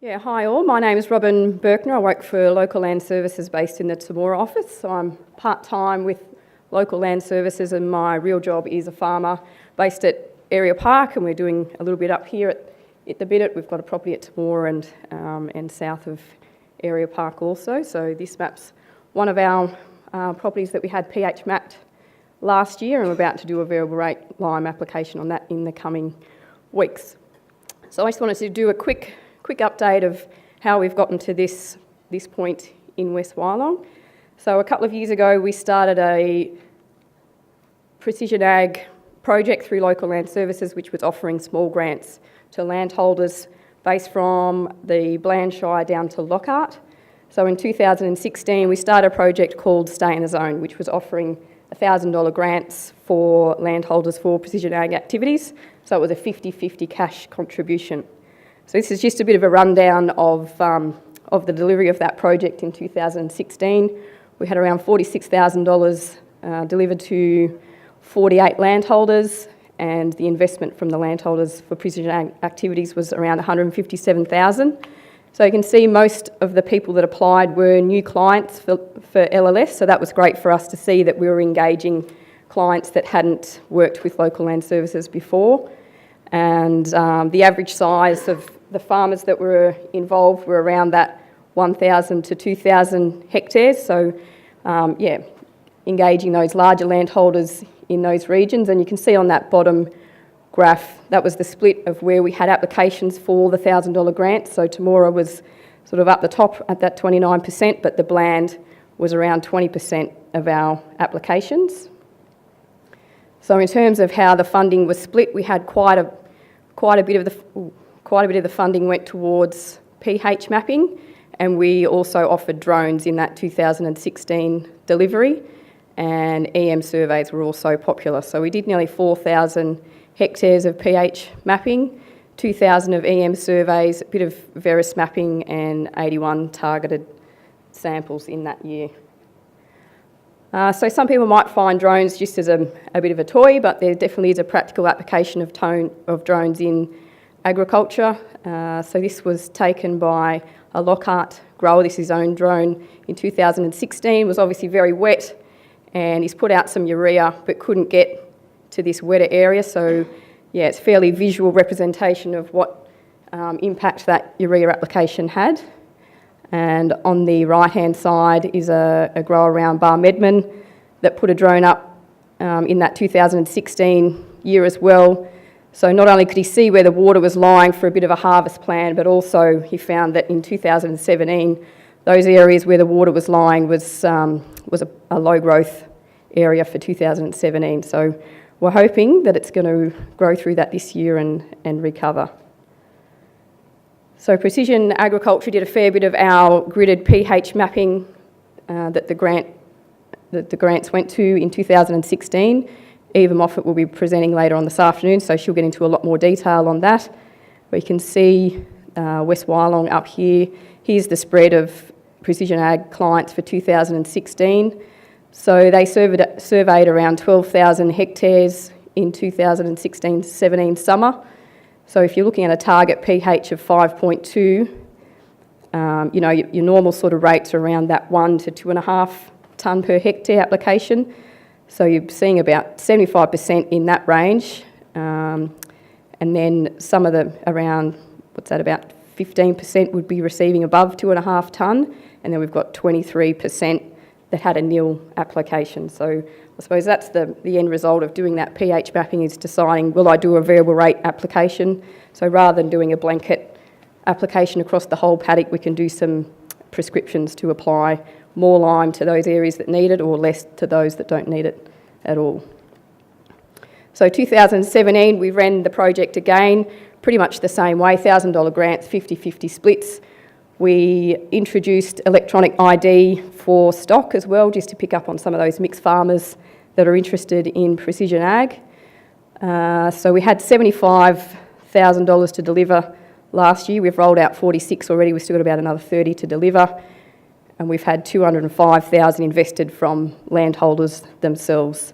Yeah, hi all. My name is Robyn Buerckner. I work for Local Land Services based in the Temora office. So I'm part-time with Local Land Services and my real job is a farmer based at Area Park, and we're doing a little bit up here at the Bidit. We've got a property at Temora and south of Area Park also. So this map's one of our properties that we had pH mapped last year, and we're about to do a variable rate lime application on that in the coming weeks. So I just wanted to do a quick update of how we've gotten to this point in West Wyalong. So a couple of years ago we started a precision ag project through Local Land Services, which was offering small grants to landholders based from the Bland Shire down to Lockhart. So in 2016 we started a project called Stay in the Zone, which was offering $1,000 grants for landholders for precision ag activities. So it was a 50-50 cash contribution. So this is just a bit of a rundown of the delivery of that project in 2016. We had around $46,000 delivered to 48 landholders, and the investment from the landholders for precision activities was around $157,000. So you can see most of the people that applied were new clients for LLS, so that was great for us to see that we were engaging clients that hadn't worked with Local Land Services before. And the average size of the farmers that were involved were around that 1,000 to 2,000 hectares. So, engaging those larger landholders in those regions. And you can see on that bottom graph, that was the split of where we had applications for the $1,000 grant. So Temora was sort of up the top at that 29%, but the Bland was around 20% of our applications. So in terms of how the funding was split, we had quite a bit of the funding went towards pH mapping, and we also offered drones in that 2016 delivery, and EM surveys were also popular. So we did nearly 4,000 hectares of pH mapping, 2,000 of EM surveys, a bit of Veris mapping, and 81 targeted samples in that year. So some people might find drones just as a bit of a toy, but there definitely is a practical application of drones in agriculture. So this was taken by a Lockhart grower. This is his own drone in 2016. Was obviously very wet, and he's put out some urea but couldn't get to this wetter area. So yeah, it's fairly visual representation of what impact that urea application had. And on the right-hand side is a grower around Barmedman that put a drone up in that 2016 year as well. So not only could he see where the water was lying for a bit of a harvest plan, but also he found that in 2017, those areas where the water was lying was a low-growth area for 2017. So we're hoping that it's going to grow through that this year and recover. So Precision Agriculture did a fair bit of our gridded pH mapping that the grants went to in 2016. Eva Moffat will be presenting later on this afternoon, so she'll get into a lot more detail on that. We can see West Wyalong up here. Here's the spread of Precision Ag clients for 2016. So they surveyed around 12,000 hectares in 2016-17 summer. So if you're looking at a target pH of 5.2, your normal sort of rates are around that 1 to 2.5 tonne per hectare application. So you're seeing about 75% in that range. And then some of about 15% would be receiving above 2.5 tonne. And then we've got 23% that had a nil application. So I suppose that's the end result of doing that pH mapping, is deciding, will I do a variable rate application? So rather than doing a blanket application across the whole paddock, we can do some prescriptions to apply more lime to those areas that need it or less to those that don't need it at all. So 2017, we ran the project again, pretty much the same way, $1,000 grants, 50-50 splits. We introduced electronic ID for stock as well, just to pick up on some of those mixed farmers that are interested in precision ag. So we had $75,000 to deliver last year. We've rolled out 46 already. We've still got about another 30 to deliver. And we've had $205,000 invested from landholders themselves.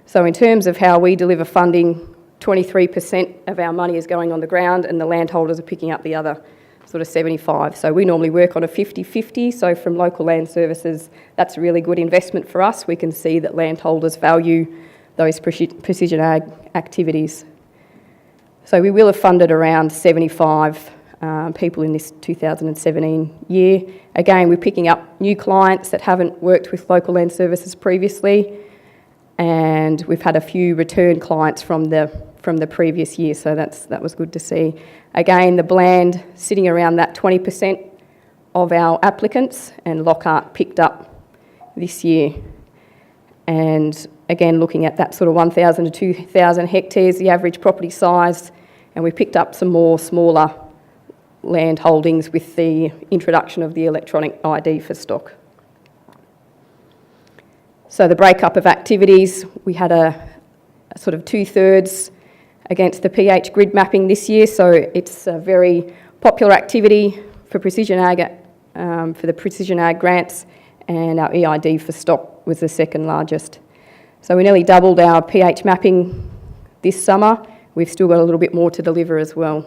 So in terms of how we deliver funding, 23% of our money is going on the ground and the landholders are picking up the other sort of 75. So we normally work on a 50-50, so from local land services, that's a really good investment for us. We can see that landholders value those precision ag activities. So we will have funded around 75 people in this 2017 year. Again, we're picking up new clients that haven't worked with local land services previously, and we've had a few return clients from the previous year, so that was good to see. Again, the blend sitting around that 20% of our applicants, and Lockhart picked up this year. And again, looking at that sort of 1,000 to 2,000 hectares, the average property size, and we picked up some more smaller land holdings with the introduction of the electronic ID for stock. So the breakup of activities, we had a sort of 2/3 against the pH grid mapping this year, so it's a very popular activity for precision ag, for the precision ag grants, and our EID for stock was the second largest. So we nearly doubled our pH mapping this summer. We've still got a little bit more to deliver as well.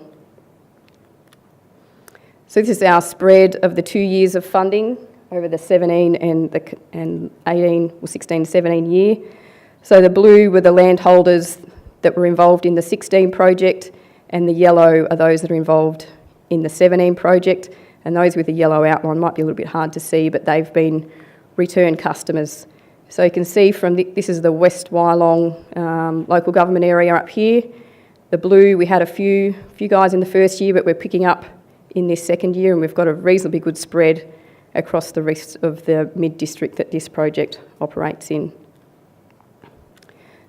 So this is our spread of the 2 years of funding over the 17 and 18 or 16 to 17 year. So the blue were the landholders that were involved in the 16 project, and the yellow are those that are involved in the 17 project, and those with the yellow outline might be a little bit hard to see, but they've been return customers. So you can see from this is the West Wyalong local government area up here. The blue, we had a few guys in the first year, but we're picking up in this second year, and we've got a reasonably good spread across the rest of the mid-district that this project operates in.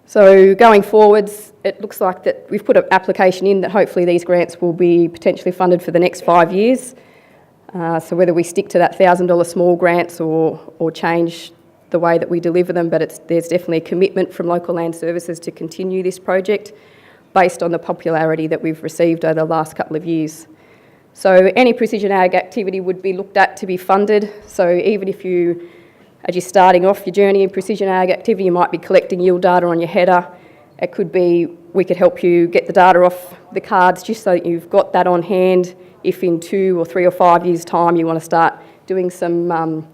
So going forwards, it looks like that we've put an application in that hopefully these grants will be potentially funded for the next 5 years. So whether we stick to that $1,000 small grants or change the way that we deliver them, but there's definitely a commitment from local land services to continue this project based on the popularity that we've received over the last couple of years. So any precision ag activity would be looked at to be funded. So even if you are just starting off your journey in precision ag activity, you might be collecting yield data on your header. It could be we could help you get the data off the cards just so that you've got that on hand if in 2 or 3 or 5 years' time you want to start doing some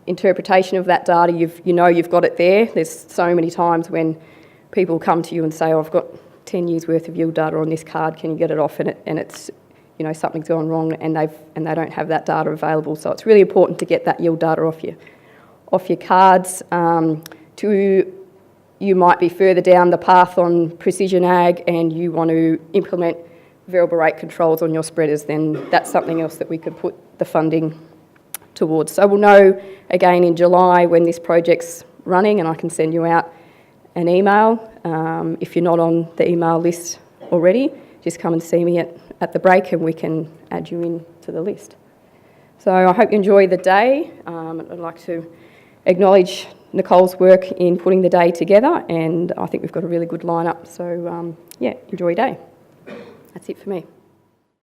interpretation of that data. You've got it there. There's so many times when people come to you and say, oh, I've got 10 years worth of yield data on this card, can you get it off? And it's something's gone wrong, and they don't have that data available. So it's really important to get that yield data off your cards. You might be further down the path on precision ag and you want to implement variable rate controls on your spreaders, then that's something else that we could put the funding towards. So we'll know again in July when this project's running, and I can send you out an email. If you're not on the email list already, just come and see me at the break and we can add you in to the list. So I hope you enjoy the day. I'd like to acknowledge Nicole's work in putting the day together, and I think we've got a really good lineup. So enjoy your day. That's it for me.